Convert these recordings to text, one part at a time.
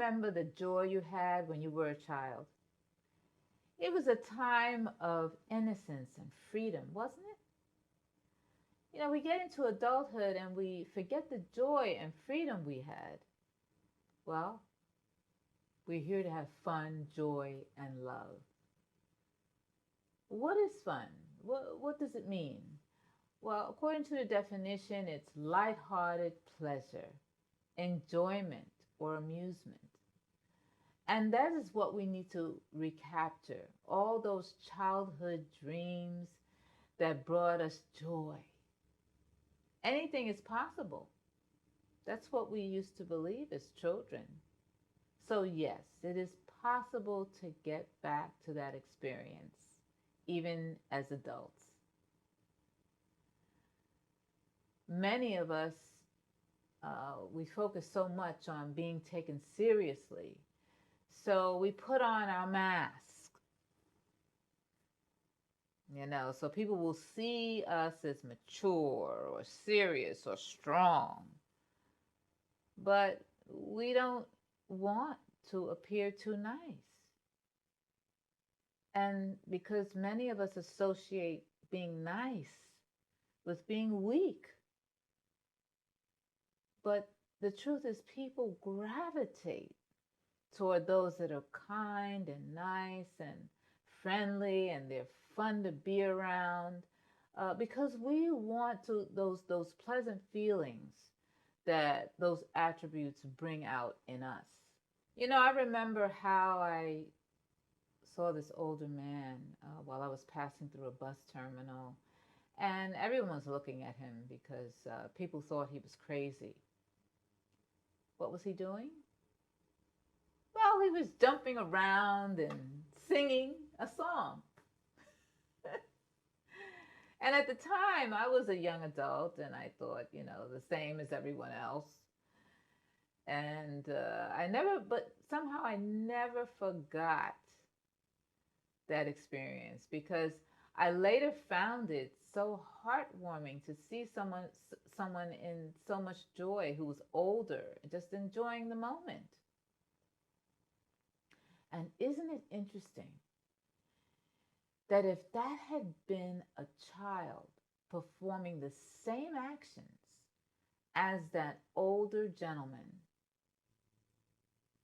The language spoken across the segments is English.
remember the joy you had when you were a child? It was a time of innocence and freedom, wasn't it? We get into adulthood and we forget the joy and freedom we had. Well, we're here to have fun, joy, and love. What is fun? What does it mean? Well, according to the definition, it's lighthearted pleasure, enjoyment, or amusement. And that is what we need to recapture all those childhood dreams that brought us joy. Anything is possible. That's what we used to believe as children. So, yes, it is possible to get back to that experience, even as adults. Many of us, we focus so much on being taken seriously. So we put on our mask, so people will see us as mature or serious or strong. But we don't want to appear too nice. And because many of us associate being nice with being weak. But the truth is, people gravitate toward those that are kind and nice and friendly, and they're fun to be around, because we want to those pleasant feelings that those attributes bring out in us. I remember how I saw this older man while I was passing through a bus terminal, and everyone was looking at him because people thought he was crazy. What was he doing? Well, he was jumping around and singing a song. And at the time, I was a young adult, and I thought, the same as everyone else. And but somehow I never forgot that experience, because I later found it so heartwarming to see someone in so much joy who was older, just enjoying the moment. And isn't it interesting that if that had been a child performing the same actions as that older gentleman,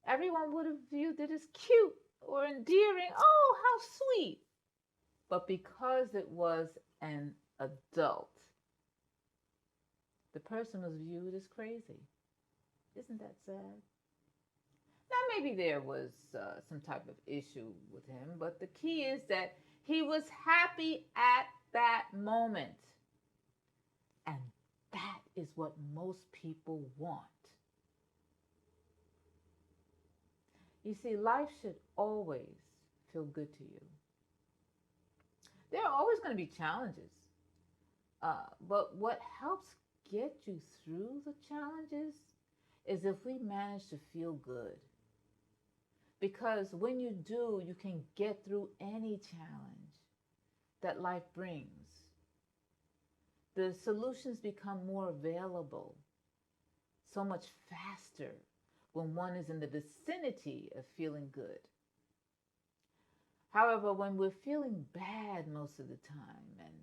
everyone would have viewed it as cute or endearing. Oh, how sweet. But because it was an adult, the person was viewed as crazy. Isn't that sad? Now, maybe there was some type of issue with him, but the key is that he was happy at that moment. And that is what most people want. You see, life should always feel good to you. There are always going to be challenges. But what helps get you through the challenges is if we manage to feel good. Because when you do, you can get through any challenge that life brings. The solutions become more available so much faster when one is in the vicinity of feeling good. However, when we're feeling bad most of the time and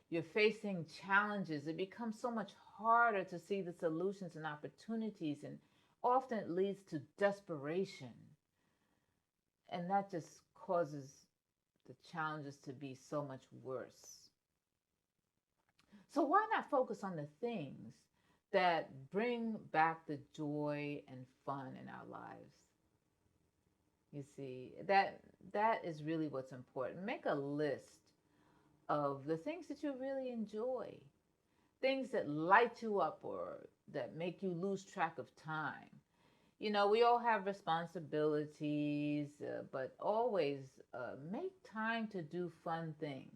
you're facing challenges, it becomes so much harder to see the solutions and opportunities, and often it leads to desperation. And that just causes the challenges to be so much worse. So why not focus on the things that bring back the joy and fun in our lives? You see, that is really what's important. Make a list of the things that you really enjoy, things that light you up or that make you lose track of time. We all have responsibilities, but always make time to do fun things.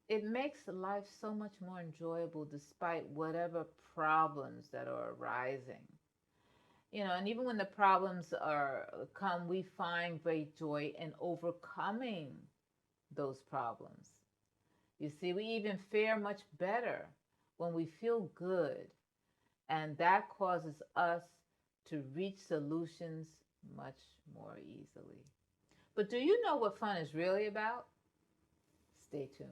It makes life so much more enjoyable despite whatever problems that are arising. And even when the problems come, we find great joy in overcoming those problems. You see, we even fare much better when we feel good, and that causes us to reach solutions much more easily. But do you know what fun is really about? Stay tuned.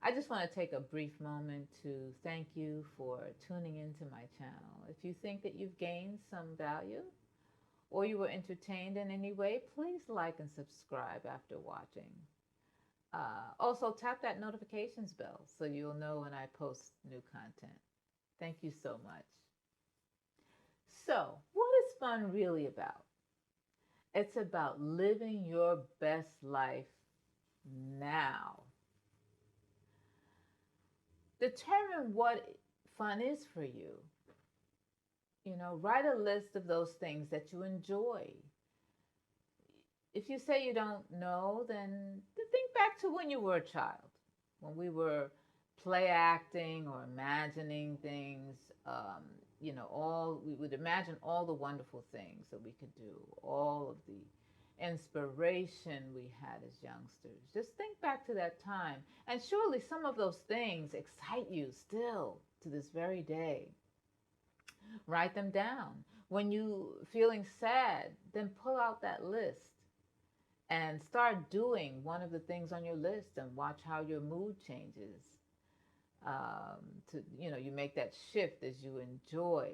I just want to take a brief moment to thank you for tuning into my channel. If you think that you've gained some value or you were entertained in any way, please like and subscribe after watching. Also, tap that notifications bell so you'll know when I post new content. Thank you so much. So, what is fun really about? It's about living your best life now. Determine what fun is for you. Write a list of those things that you enjoy. If you say you don't know, then think back to when you were a child, when we were play acting or imagining things. We would imagine all the wonderful things that we could do, all of the inspiration we had as youngsters. Just think back to that time. And surely some of those things excite you still to this very day. Write them down. When you feeling sad, then pull out that list and start doing one of the things on your list and watch how your mood changes. You make that shift as you enjoy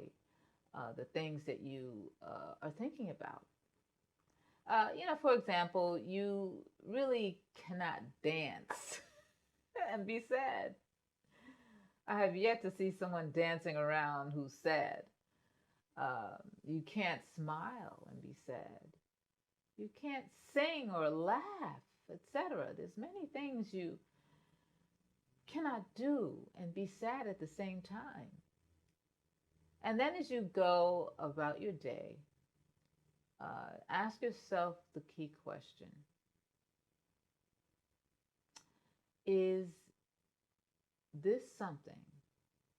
the things that you are thinking about. For example, you really cannot dance and be sad. I have yet to see someone dancing around who's sad. You can't smile and be sad. You can't sing or laugh, etc. There's many things you cannot do and be sad at the same time. And then as you go about your day, ask yourself the key question. Is this something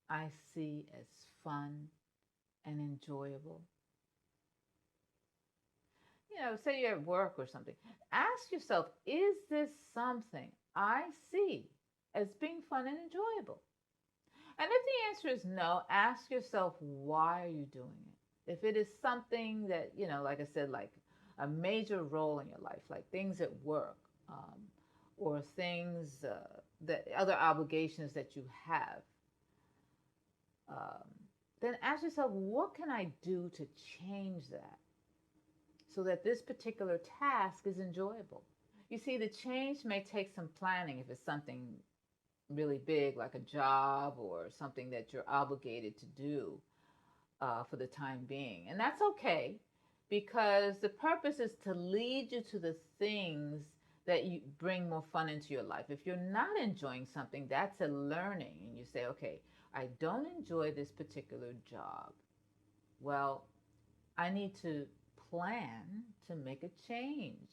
I see as fun and enjoyable? Say you're at work or something. Ask yourself, is this something I see as being fun and enjoyable? And if the answer is no, ask yourself, why are you doing it? If it is something that, like I said, like a major role in your life, like things at work, or things that other obligations that you have, then ask yourself, what can I do to change that so that this particular task is enjoyable? You see, the change may take some planning if it's something really big, like a job or something that you're obligated to do for the time being. And that's okay, because the purpose is to lead you to the things that you bring more fun into your life. If you're not enjoying something, that's a learning. And you say, okay, I don't enjoy this particular job. Well, I need to plan to make a change.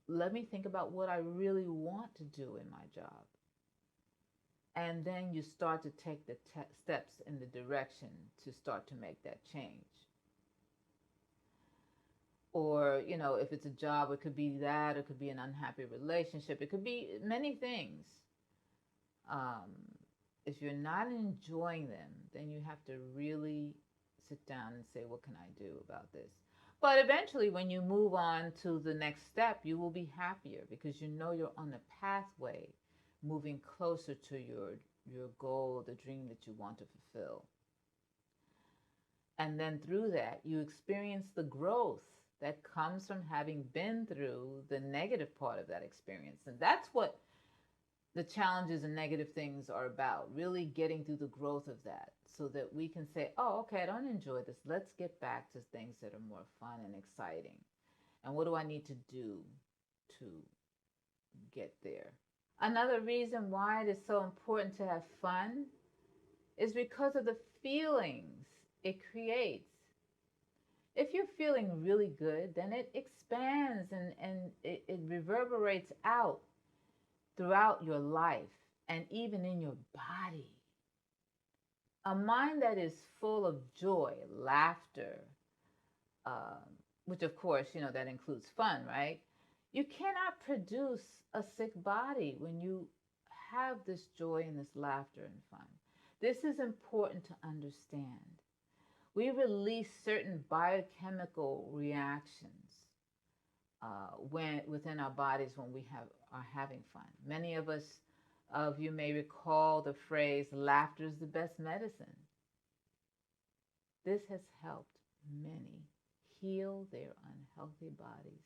Let me think about what I really want to do in my job. And then you start to take the steps in the direction to start to make that change. Or, if it's a job, it could be that, it could be an unhappy relationship, it could be many things. If you're not enjoying them, then you have to really sit down and say, what can I do about this? But eventually, when you move on to the next step, you will be happier because you're on the pathway moving closer to your goal, the dream that you want to fulfill. And then through that, you experience the growth that comes from having been through the negative part of that experience. And that's what the challenges and negative things are about, really getting through the growth of that so that we can say, oh, okay, I don't enjoy this. Let's get back to things that are more fun and exciting. And what do I need to do to get there? Another reason why it is so important to have fun is because of the feelings it creates. If you're feeling really good, then it expands and it reverberates out throughout your life and even in your body. A mind that is full of joy, laughter, which of course, that includes fun, right? You cannot produce a sick body when you have this joy and this laughter and fun. This is important to understand. We release certain biochemical reactions when within our bodies when are having fun. Many of you may recall the phrase, laughter is the best medicine. This has helped many heal their unhealthy bodies.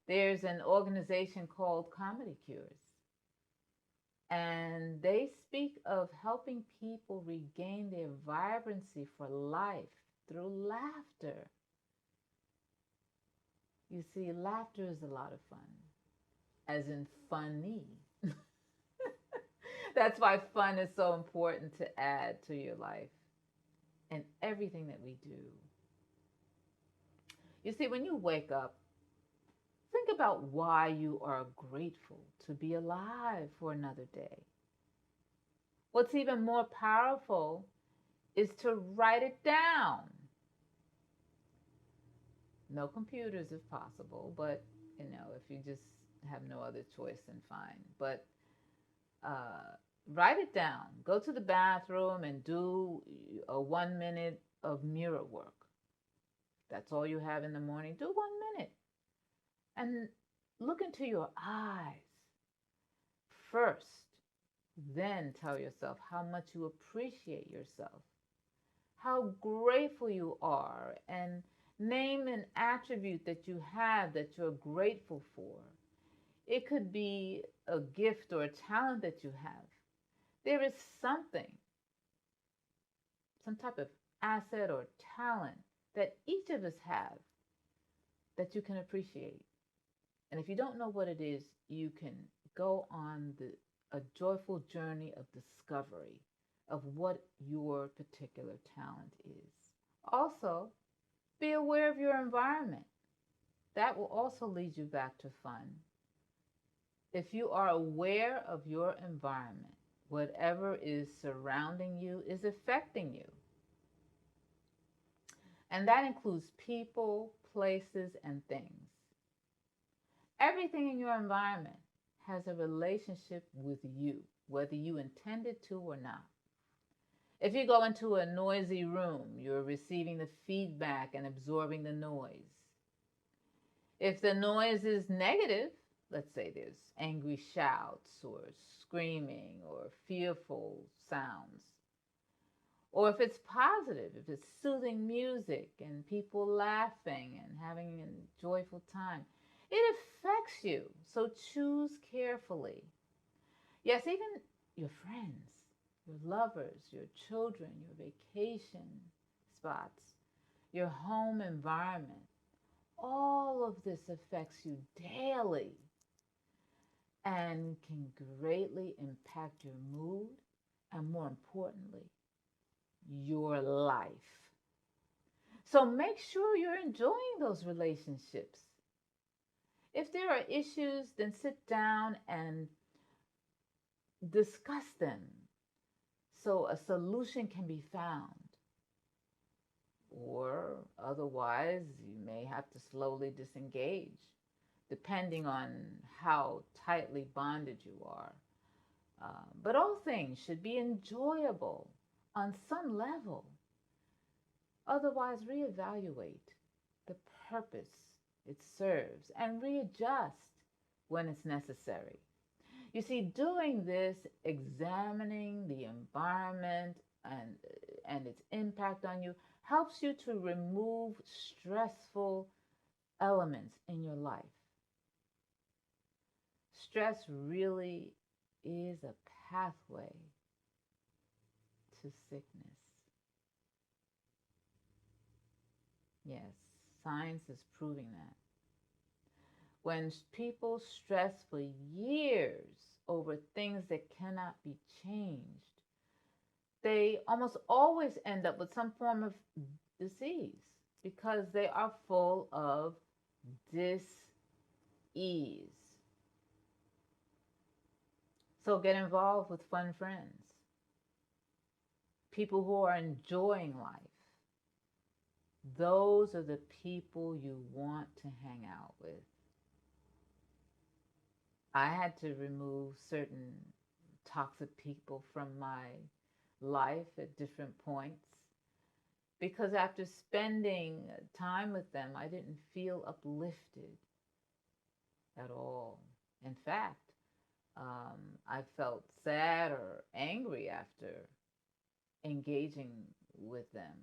There's an organization called Comedy Cures, and they speak of helping people regain their vibrancy for life through laughter. You see, laughter is a lot of fun, as in funny. That's why fun is so important to add to your life and everything that we do. You see, when you wake up, think about why you are grateful to be alive for another day. What's even more powerful is to write it down. No computers if possible, but if you just have no other choice, then fine. But write it down. Go to the bathroom and do a 1 minute of mirror work. That's all you have in the morning. Do 1 minute. And look into your eyes first. Then tell yourself how much you appreciate yourself, how grateful you are, and name an attribute that you have that you're grateful for. It could be a gift or a talent that you have. There is something, some type of asset or talent that each of us have that you can appreciate. And if you don't know what it is, you can go on a joyful journey of discovery of what your particular talent is. Also, be aware of your environment. That will also lead you back to fun. If you are aware of your environment, whatever is surrounding you is affecting you. And that includes people, places, and things. Everything in your environment has a relationship with you, whether you intended to or not. If you go into a noisy room, you're receiving the feedback and absorbing the noise. If the noise is negative, let's say there's angry shouts or screaming or fearful sounds, or if it's positive, if it's soothing music and people laughing and having a joyful time, it affects you. So choose carefully. Yes, even your friends, your lovers, your children, your vacation spots, your home environment. All of this affects you daily and can greatly impact your mood and, more importantly, your life. So make sure you're enjoying those relationships. If there are issues, then sit down and discuss them so a solution can be found. Or otherwise, you may have to slowly disengage, depending on how tightly bonded you are. But all things should be enjoyable on some level. Otherwise, reevaluate the purpose it serves and readjust when it's necessary. You see, doing this, examining the environment and its impact on you, helps you to remove stressful elements in your life. Stress really is a pathway to sickness. Yes, science is proving that. When people stress for years over things that cannot be changed, they almost always end up with some form of disease because they are full of dis-ease. So get involved with fun friends, people who are enjoying life. Those are the people you want to hang out with. I had to remove certain toxic people from my life at different points, because after spending time with them, I didn't feel uplifted at all. In fact, I felt sad or angry after engaging with them.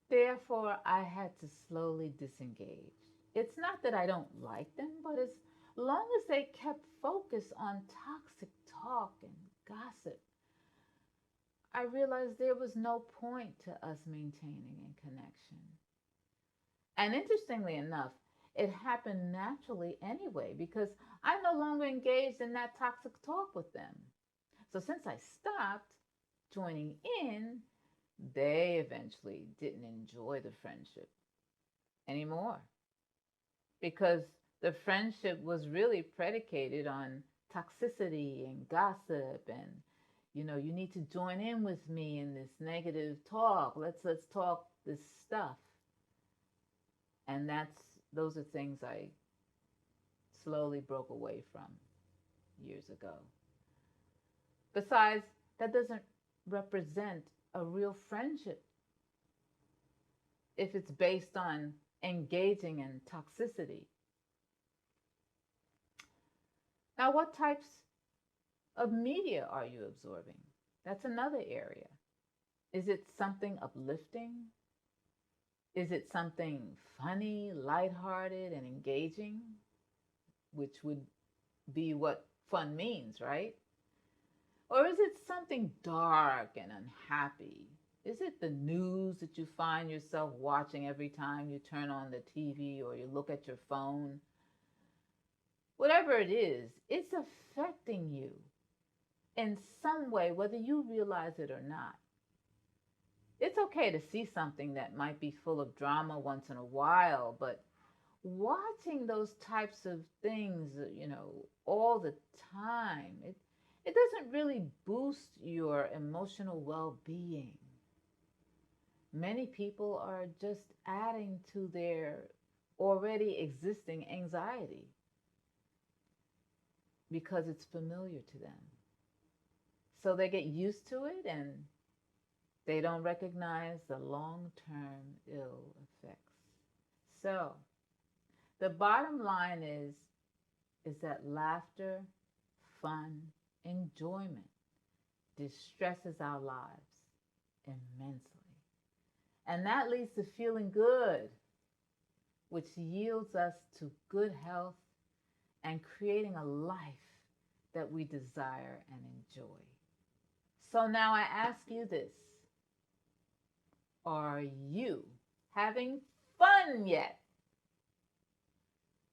Therefore, I had to slowly disengage. It's not that I don't like them, but as long as they kept focus on toxic talk and gossip, I realized there was no point to us maintaining a connection. And interestingly enough, it happened naturally anyway because I no longer engaged in that toxic talk with them. So since I stopped joining in, they eventually didn't enjoy the friendship anymore because the friendship was really predicated on toxicity and gossip and you need to join in with me in this negative talk. Let's talk this stuff. And those are things I slowly broke away from years ago. Besides, that doesn't represent a real friendship if it's based on engaging in toxicity. Now, what types of media are you absorbing? That's another area. Is it something uplifting? Is it something funny, lighthearted, and engaging? Which would be what fun means, right? Or is it something dark and unhappy? Is it the news that you find yourself watching every time you turn on the TV or you look at your phone? Whatever it is, it's affecting you in some way, whether you realize it or not. It's okay to see something that might be full of drama once in a while, but watching those types of things, all the time, it doesn't really boost your emotional well-being. Many people are just adding to their already existing anxiety because it's familiar to them. So they get used to it and they don't recognize the long-term ill effects. So the bottom line is that laughter, fun, enjoyment distresses our lives immensely. And that leads to feeling good, which yields us to good health and creating a life that we desire and enjoy. So now I ask you this. Are you having fun yet?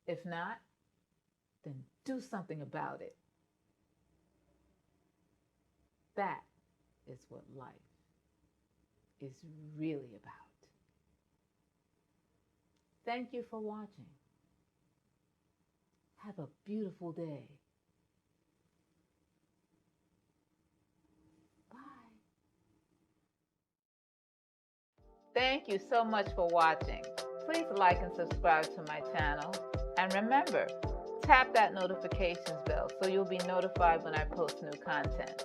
If not, then do something about it. That is what life is really about. Thank you for watching. Have a beautiful day. Bye. Thank you so much for watching. Please like and subscribe to my channel. And remember, tap that notifications bell so you'll be notified when I post new content.